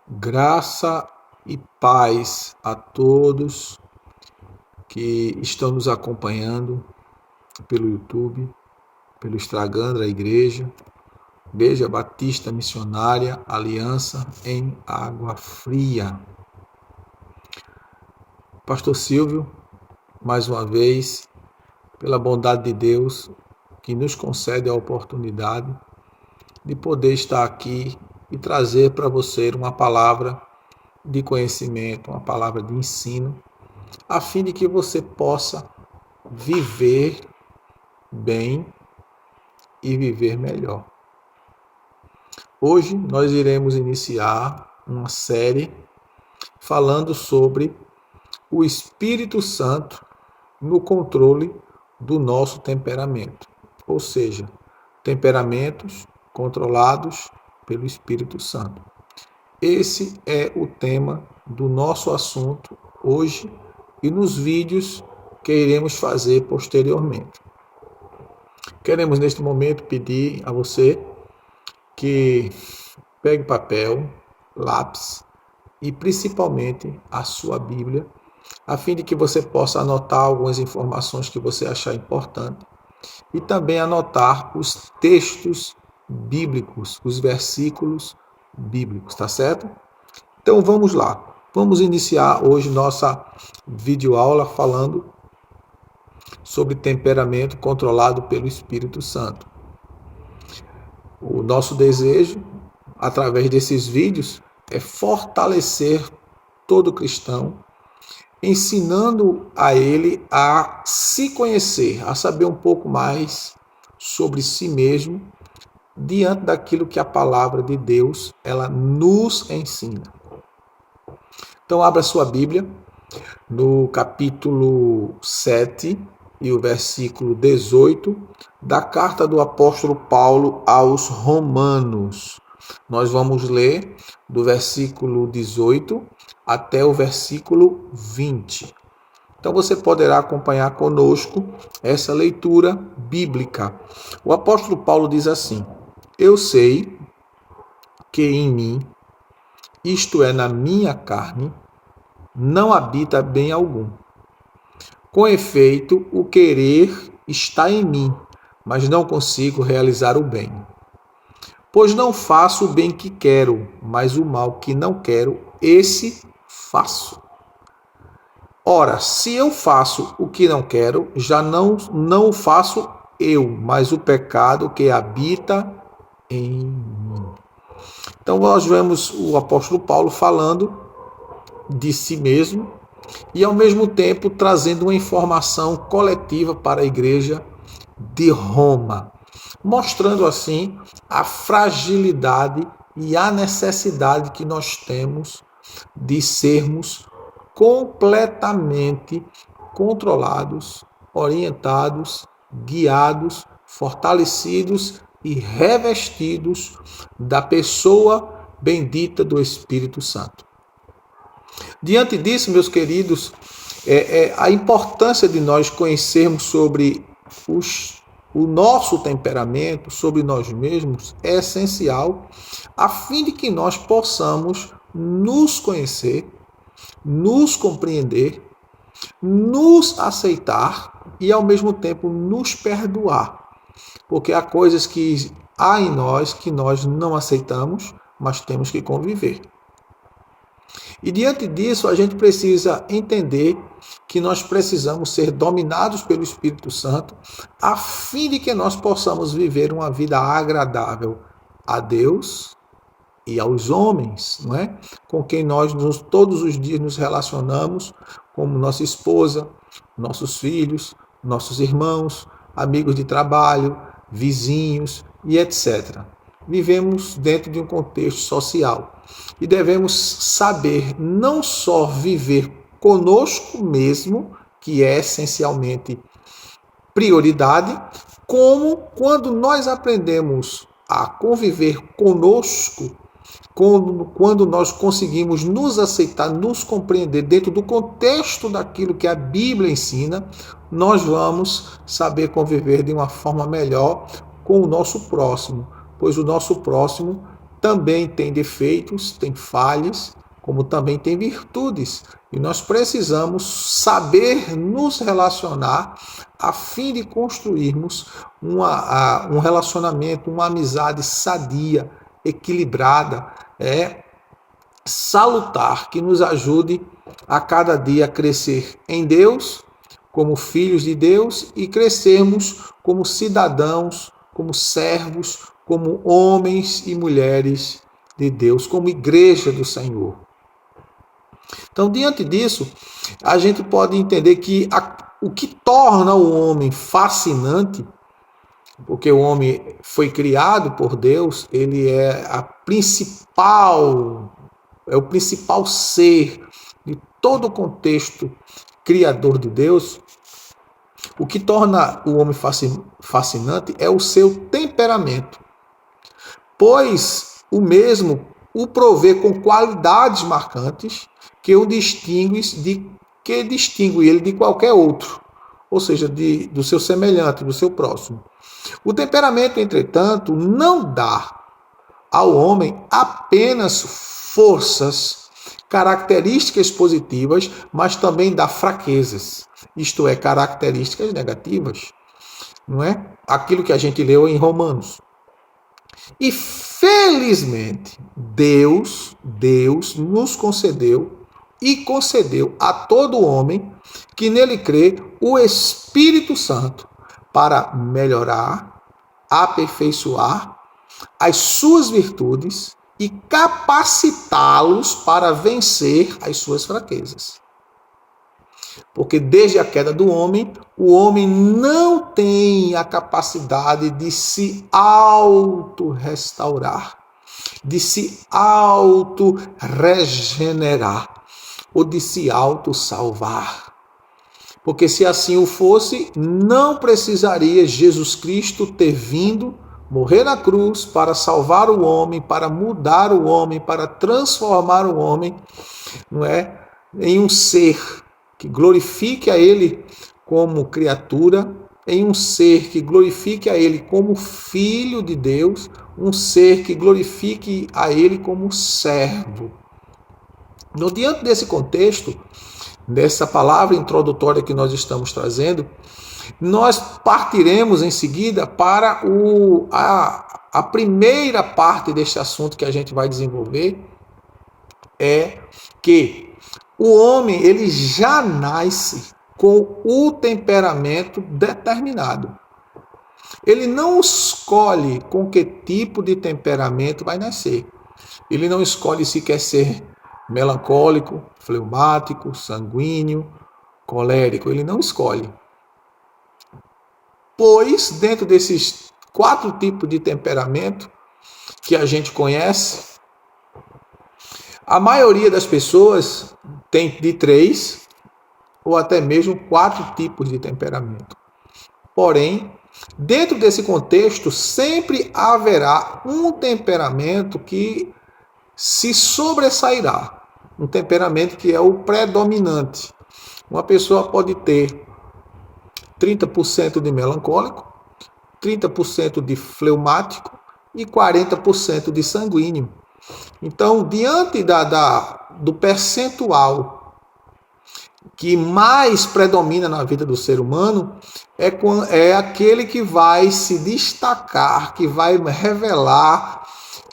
Graça e paz a todos que estão nos acompanhando pelo YouTube, pelo Instagram da Igreja Batista Missionária Aliança em Água Fria. Pastor Silvio, mais uma vez, pela bondade de Deus, que nos concede a oportunidade de poder estar aqui e trazer para você uma palavra de conhecimento, uma palavra de ensino, a fim de que você possa viver bem e viver melhor. Hoje nós iremos iniciar uma série falando sobre o Espírito Santo no controle do nosso temperamento, ou seja, temperamentos controlados pelo Espírito Santo. Esse é o tema do nosso assunto hoje e nos vídeos que iremos fazer posteriormente. Queremos neste momento pedir a você que pegue papel, lápis e principalmente a sua Bíblia, a fim de que você possa anotar algumas informações que você achar importante e também anotar os textos bíblicos, os versículos bíblicos, tá certo? Então vamos lá. Vamos iniciar hoje nossa videoaula falando sobre temperamento controlado pelo Espírito Santo. O nosso desejo, através desses vídeos, é fortalecer todo cristão, ensinando a ele a se conhecer, a saber um pouco mais sobre si mesmo, diante daquilo que a palavra de Deus ela nos ensina. Então, abra sua Bíblia no capítulo 7 e o versículo 18 da carta do apóstolo Paulo aos Romanos. Nós vamos ler do versículo 18 até o versículo 20. Então você poderá acompanhar conosco essa leitura bíblica. O apóstolo Paulo diz assim: Eu sei que em mim, isto é, na minha carne, não habita bem algum. Com efeito, o querer está em mim, mas não consigo realizar o bem. Pois não faço o bem que quero, mas o mal que não quero, esse faço. Ora, se eu faço o que não quero, já não o faço eu, mas o pecado que habita em mim. Então nós vemos o apóstolo Paulo falando de si mesmo e ao mesmo tempo trazendo uma informação coletiva para a igreja de Roma, mostrando assim a fragilidade e a necessidade que nós temos de sermos completamente controlados, orientados, guiados, fortalecidos e revestidos da pessoa bendita do Espírito Santo. Diante disso, meus queridos, a importância de nós conhecermos sobre o nosso temperamento, sobre nós mesmos, é essencial, a fim de que nós possamos nos conhecer, nos compreender, nos aceitar e, ao mesmo tempo, nos perdoar. Porque há coisas que há em nós que nós não aceitamos, mas temos que conviver. E diante disso, a gente precisa entender que nós precisamos ser dominados pelo Espírito Santo, a fim de que nós possamos viver uma vida agradável a Deus e aos homens, não é? Com quem nós todos os dias nos relacionamos, como nossa esposa, nossos filhos, nossos irmãos, amigos de trabalho, vizinhos e etc. Vivemos dentro de um contexto social e devemos saber não só viver conosco mesmo, que é essencialmente prioridade, como quando nós aprendemos a conviver conosco, quando nós conseguimos nos aceitar, nos compreender dentro do contexto daquilo que a Bíblia ensina, nós vamos saber conviver de uma forma melhor com o nosso próximo, pois o nosso próximo também tem defeitos, tem falhas, como também tem virtudes. E nós precisamos saber nos relacionar a fim de construirmos um relacionamento, uma amizade sadia, equilibrada, salutar, que nos ajude a cada dia a crescer em Deus, como filhos de Deus, e crescermos como cidadãos, como servos, como homens e mulheres de Deus, como igreja do Senhor. Então, diante disso, a gente pode entender que o que torna o homem fascinante, porque o homem foi criado por Deus, ele é o principal ser de todo o contexto criador de Deus. O que torna o homem fascinante é o seu temperamento, pois o mesmo o provê com qualidades marcantes que distingue ele de qualquer outro, ou seja, do seu semelhante, do seu próximo. O temperamento, entretanto, não dá ao homem apenas forças, características positivas, mas também dá fraquezas, isto é, características negativas, não é? Aquilo que a gente leu em Romanos. E felizmente, Deus nos concedeu e concedeu a todo homem que nele crê o Espírito Santo para melhorar, aperfeiçoar as suas virtudes e capacitá-los para vencer as suas fraquezas. Porque desde a queda do homem, o homem não tem a capacidade de se auto-restaurar, de se auto-regenerar ou de se auto-salvar. Porque se assim o fosse, não precisaria Jesus Cristo ter vindo, morrer na cruz para salvar o homem, para mudar o homem, para transformar o homem, não é, em um ser que glorifique a Ele como criatura, em um ser que glorifique a Ele como filho de Deus, um ser que glorifique a Ele como servo. No diante desse contexto, dessa palavra introdutória que nós estamos trazendo, nós partiremos em seguida para a primeira parte deste assunto que a gente vai desenvolver, é que o homem ele já nasce com o temperamento determinado. Ele não escolhe com que tipo de temperamento vai nascer. Ele não escolhe se quer ser melancólico, fleumático, sanguíneo, colérico. Ele não escolhe. Pois, dentro desses 4 tipos de temperamento que a gente conhece, a maioria das pessoas tem de 3 ou até mesmo 4 tipos de temperamento. Porém, dentro desse contexto, sempre haverá um temperamento que se sobressairá. Um temperamento que é o predominante. Uma pessoa pode ter 30% de melancólico, 30% de fleumático e 40% de sanguíneo. Então, diante do percentual que mais predomina na vida do ser humano, é aquele que vai se destacar, que vai revelar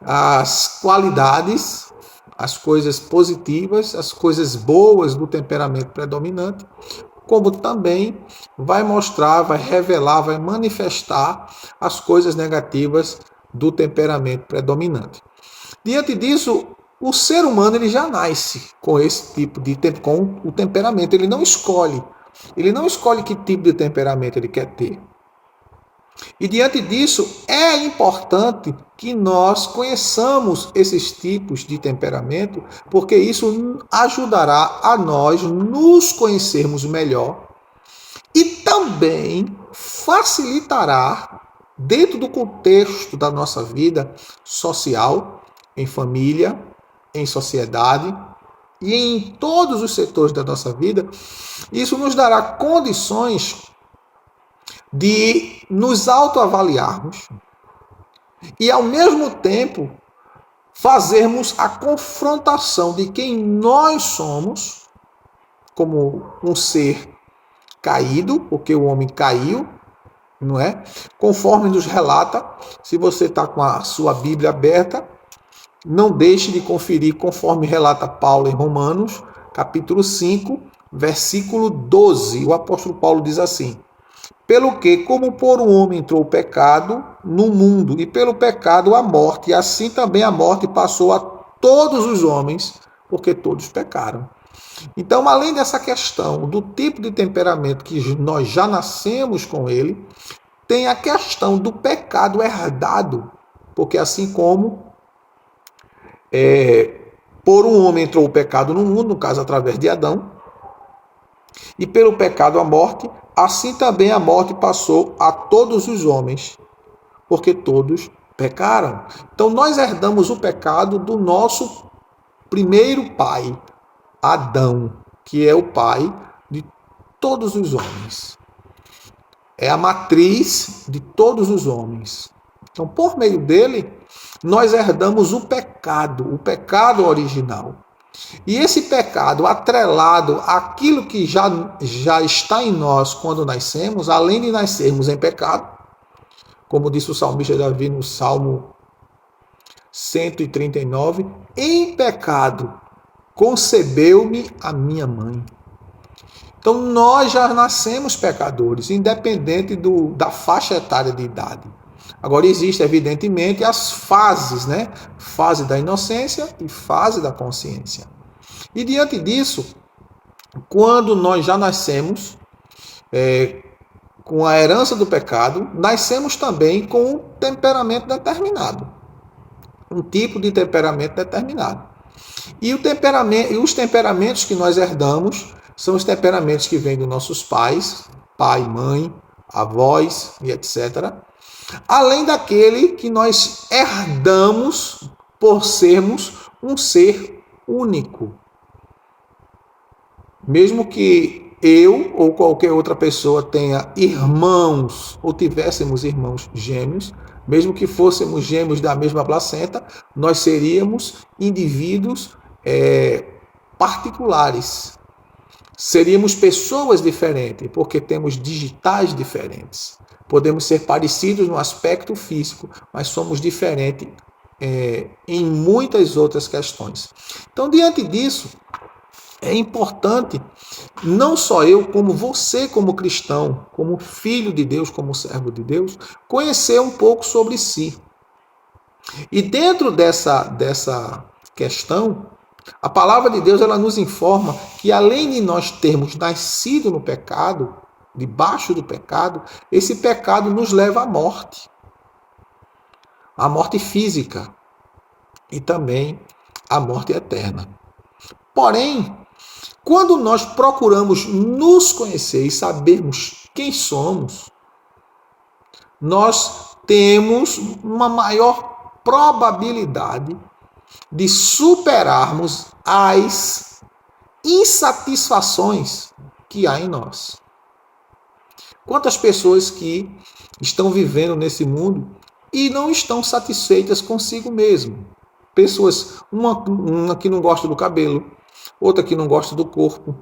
as qualidades, as coisas positivas, as coisas boas do temperamento predominante, como também vai mostrar, vai revelar, vai manifestar as coisas negativas do temperamento predominante. Diante disso, o ser humano ele já nasce com esse tipo com o temperamento. Ele não escolhe que tipo de temperamento ele quer ter. E diante disso, é importante que nós conheçamos esses tipos de temperamento, porque isso ajudará a nós nos conhecermos melhor e também facilitará, dentro do contexto da nossa vida social, em família, em sociedade e em todos os setores da nossa vida, isso nos dará condições de nos autoavaliarmos e, ao mesmo tempo, fazermos a confrontação de quem nós somos, como um ser caído, porque o homem caiu, não é? Conforme nos relata, se você está com a sua Bíblia aberta, não deixe de conferir conforme relata Paulo em Romanos, capítulo 5, versículo 12. O apóstolo Paulo diz assim: pelo que, como por um homem entrou o pecado no mundo, e pelo pecado a morte, e assim também a morte passou a todos os homens, porque todos pecaram. Então, além dessa questão do tipo de temperamento que nós já nascemos com ele, tem a questão do pecado herdado, porque assim como por um homem entrou o pecado no mundo, no caso através de Adão, e pelo pecado a morte, assim também a morte passou a todos os homens, porque todos pecaram. Então nós herdamos o pecado do nosso primeiro pai, Adão, que é o pai de todos os homens. É a matriz de todos os homens. Então, por meio dele, nós herdamos o pecado original. E esse pecado atrelado àquilo que já está em nós quando nascemos, além de nascermos em pecado, como disse o salmista Davi no Salmo 139, em pecado concebeu-me a minha mãe. Então nós já nascemos pecadores, independente da faixa etária de idade. Agora existe, evidentemente, as fases, né? Fase da inocência e fase da consciência. E diante disso, quando nós já nascemos com a herança do pecado, nascemos também com um temperamento determinado. Um tipo de temperamento determinado. E os temperamentos que nós herdamos são os temperamentos que vêm dos nossos pais, pai, mãe, avós e etc. Além daquele que nós herdamos por sermos um ser único. Mesmo que eu ou qualquer outra pessoa tenha irmãos ou tivéssemos irmãos gêmeos, mesmo que fôssemos gêmeos da mesma placenta, nós seríamos indivíduos particulares. Seríamos pessoas diferentes, porque temos digitais diferentes. Podemos ser parecidos no aspecto físico, mas somos diferentes em muitas outras questões. Então, diante disso, é importante, não só eu, como você, como cristão, como filho de Deus, como servo de Deus, conhecer um pouco sobre si. E dentro dessa questão, a palavra de Deus ela nos informa que além de nós termos nascido no pecado, debaixo do pecado, esse pecado nos leva à morte física e também à morte eterna. Porém, quando nós procuramos nos conhecer e sabermos quem somos, nós temos uma maior probabilidade de superarmos as insatisfações que há em nós. Quantas pessoas que estão vivendo nesse mundo e não estão satisfeitas consigo mesmo? Pessoas, uma que não gosta do cabelo, outra que não gosta do corpo,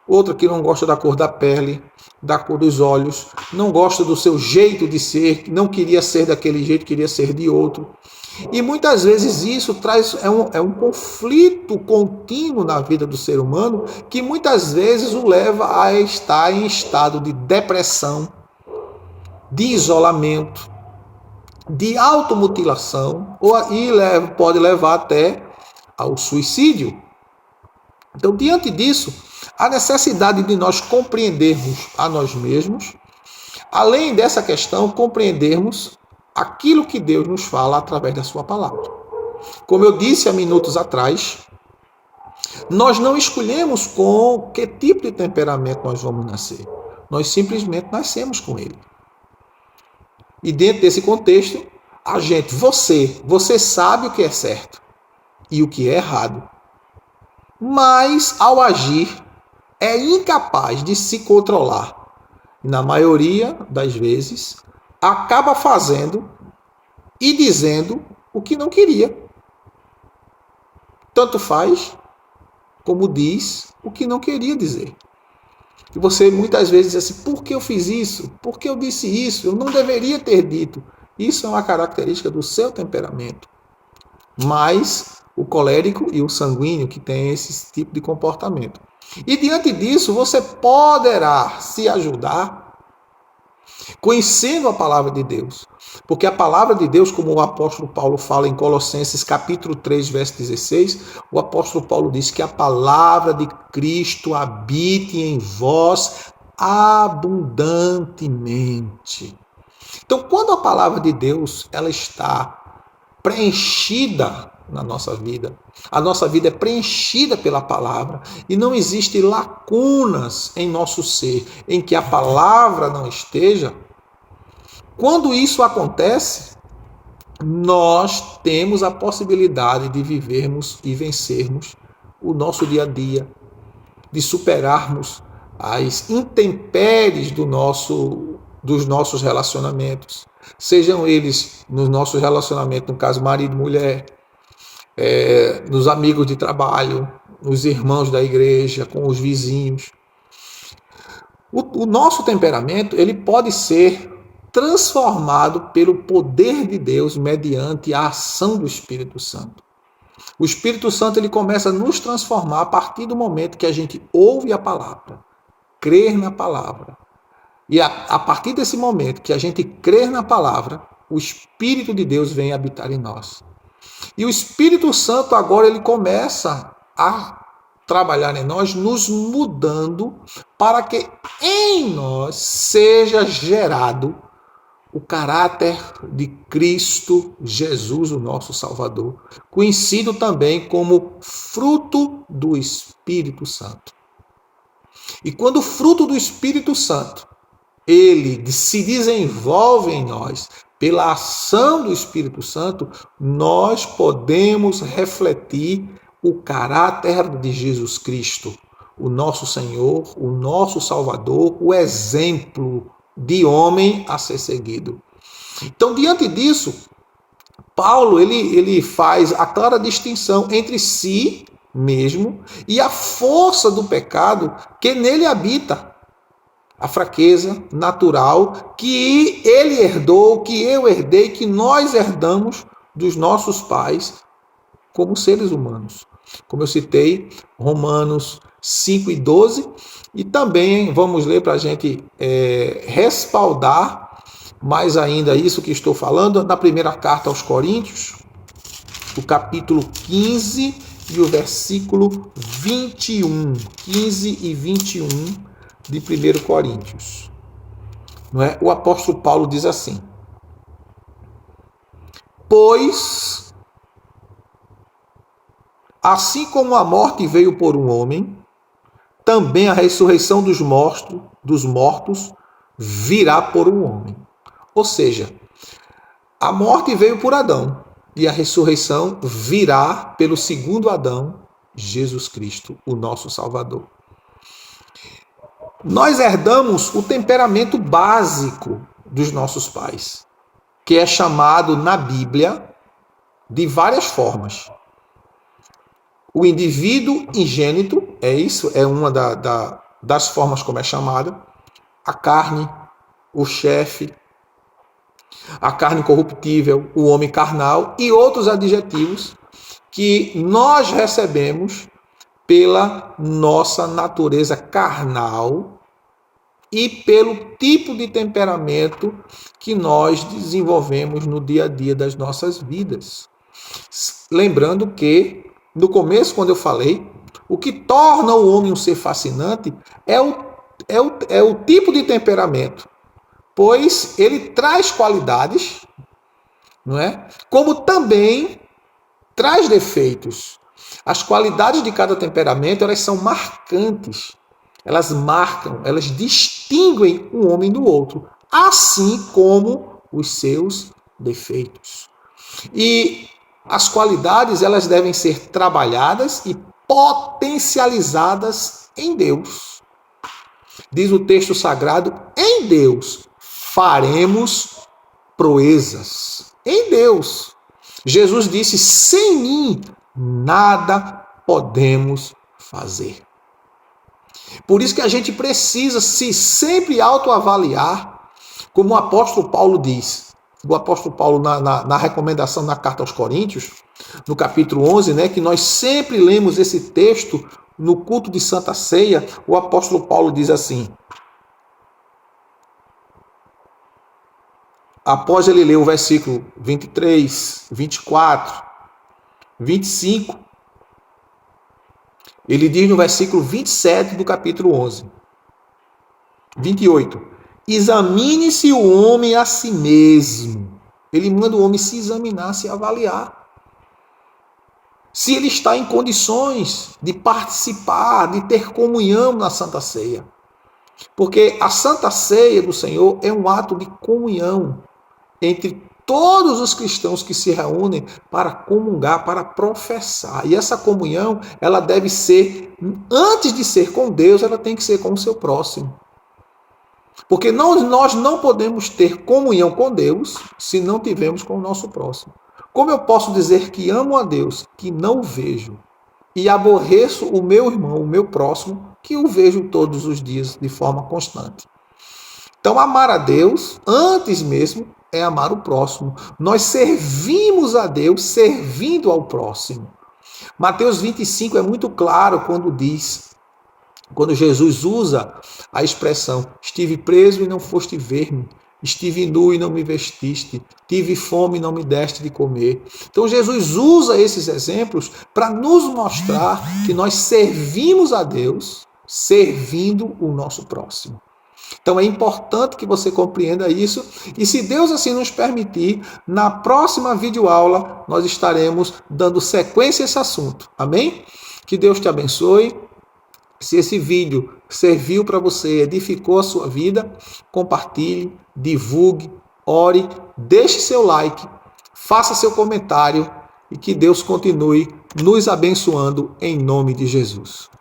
outra que não gosta da cor da pele, da cor dos olhos, não gosta do seu jeito de ser, não queria ser daquele jeito, queria ser de outro. E muitas vezes isso é um conflito contínuo na vida do ser humano, que muitas vezes o leva a estar em estado de depressão, de isolamento, de automutilação, e pode levar até ao suicídio. Então, diante disso, a necessidade de nós compreendermos a nós mesmos, além dessa questão, compreendermos aquilo que Deus nos fala através da sua palavra. Como eu disse há minutos atrás, nós não escolhemos com que tipo de temperamento nós vamos nascer. Nós simplesmente nascemos com ele. E dentro desse contexto, você sabe o que é certo e o que é errado. Mas, ao agir, é incapaz de se controlar. Na maioria das vezes, acaba fazendo e dizendo o que não queria. tanto faz como diz o que não queria dizer. E você muitas vezes diz assim, por que eu fiz isso? Por que eu disse isso? Eu não deveria ter dito. Isso é uma característica do seu temperamento. Mas o colérico e o sanguíneo que tem esse tipo de comportamento. E diante disso, você poderá se ajudar conhecendo a palavra de Deus. Porque a palavra de Deus, como o apóstolo Paulo fala em Colossenses capítulo 3, verso 16, o apóstolo Paulo diz que a palavra de Cristo habite em vós abundantemente. Então, quando a palavra de Deus ela está preenchida na nossa vida, a nossa vida é preenchida pela palavra e não existe lacunas em nosso ser em que a palavra não esteja. Quando isso acontece, nós temos a possibilidade de vivermos e vencermos o nosso dia a dia, de superarmos as intempéries dos nossos relacionamentos, sejam eles nos nossos relacionamentos, no caso marido e mulher, nos amigos de trabalho, nos irmãos da igreja, com os vizinhos. O nosso temperamento ele pode ser transformado pelo poder de Deus mediante a ação do Espírito Santo. O Espírito Santo ele começa a nos transformar a partir do momento que a gente ouve a palavra, crer na palavra. E a partir desse momento que a gente crer na palavra, o Espírito de Deus vem habitar em nós. E o Espírito Santo agora ele começa a trabalhar em nós, nos mudando para que em nós seja gerado o caráter de Cristo Jesus, o nosso Salvador, conhecido também como fruto do Espírito Santo. E quando o fruto do Espírito Santo, ele se desenvolve em nós pela ação do Espírito Santo, nós podemos refletir o caráter de Jesus Cristo, o nosso Senhor, o nosso Salvador, o exemplo de homem a ser seguido. Então, diante disso, Paulo ele faz a clara distinção entre si mesmo e a força do pecado que nele habita. A fraqueza natural que ele herdou, que eu herdei, que nós herdamos dos nossos pais como seres humanos. Como eu citei, Romanos 5 e 12, e também vamos ler para a gente respaldar mais ainda isso que estou falando, na primeira carta aos Coríntios, o capítulo 15 e o versículo 21, 15 e 21 de 1 Coríntios. Não é? O apóstolo Paulo diz assim: pois, assim como a morte veio por um homem, também a ressurreição dos mortos virá por um homem. Ou seja, a morte veio por Adão e a ressurreição virá pelo segundo Adão, Jesus Cristo, o nosso Salvador. Nós herdamos o temperamento básico dos nossos pais, que é chamado na Bíblia de várias formas. O indivíduo ingênito, é uma das formas como é chamada. A carne, o chefe, a carne corruptível, o homem carnal e outros adjetivos que nós recebemos pela nossa natureza carnal e pelo tipo de temperamento que nós desenvolvemos no dia a dia das nossas vidas. Lembrando que, no começo, quando eu falei, o que torna o homem um ser fascinante é o tipo de temperamento, pois ele traz qualidades, não é? Como também traz defeitos. As qualidades de cada temperamento, elas são marcantes. Elas marcam, elas distinguem um homem do outro, assim como os seus defeitos. E as qualidades, elas devem ser trabalhadas e potencializadas em Deus. Diz o texto sagrado, em Deus faremos proezas. Em Deus. Jesus disse, sem mim nada podemos fazer. Por isso que a gente precisa se sempre autoavaliar, como o apóstolo Paulo diz. O apóstolo Paulo, na recomendação na carta aos Coríntios, no capítulo 11, né, que nós sempre lemos esse texto no culto de Santa Ceia, o apóstolo Paulo diz assim, após ele ler o versículo 23, 24, 25, ele diz no versículo 27 do capítulo 11, 28, examine-se o homem a si mesmo. Ele manda o homem se examinar, se avaliar. Se ele está em condições de participar, de ter comunhão na Santa Ceia. Porque a Santa Ceia do Senhor é um ato de comunhão entre todos os cristãos que se reúnem para comungar, para professar. E essa comunhão, ela deve ser, antes de ser com Deus, ela tem que ser com o seu próximo. Porque nós não podemos ter comunhão com Deus se não tivermos com o nosso próximo. Como eu posso dizer que amo a Deus, que não o vejo, e aborreço o meu irmão, o meu próximo, que o vejo todos os dias de forma constante? Então, amar a Deus, antes mesmo, é amar o próximo. Nós servimos a Deus servindo ao próximo. Mateus 25 é muito claro quando Jesus usa a expressão, estive preso e não foste ver-me, estive nu e não me vestiste, tive fome e não me deste de comer. Então Jesus usa esses exemplos para nos mostrar que nós servimos a Deus servindo o nosso próximo. Então é importante que você compreenda isso, e se Deus assim nos permitir, na próxima videoaula nós estaremos dando sequência a esse assunto. Amém? Que Deus te abençoe. Se esse vídeo serviu para você, edificou a sua vida, compartilhe, divulgue, ore, deixe seu like, faça seu comentário e que Deus continue nos abençoando em nome de Jesus.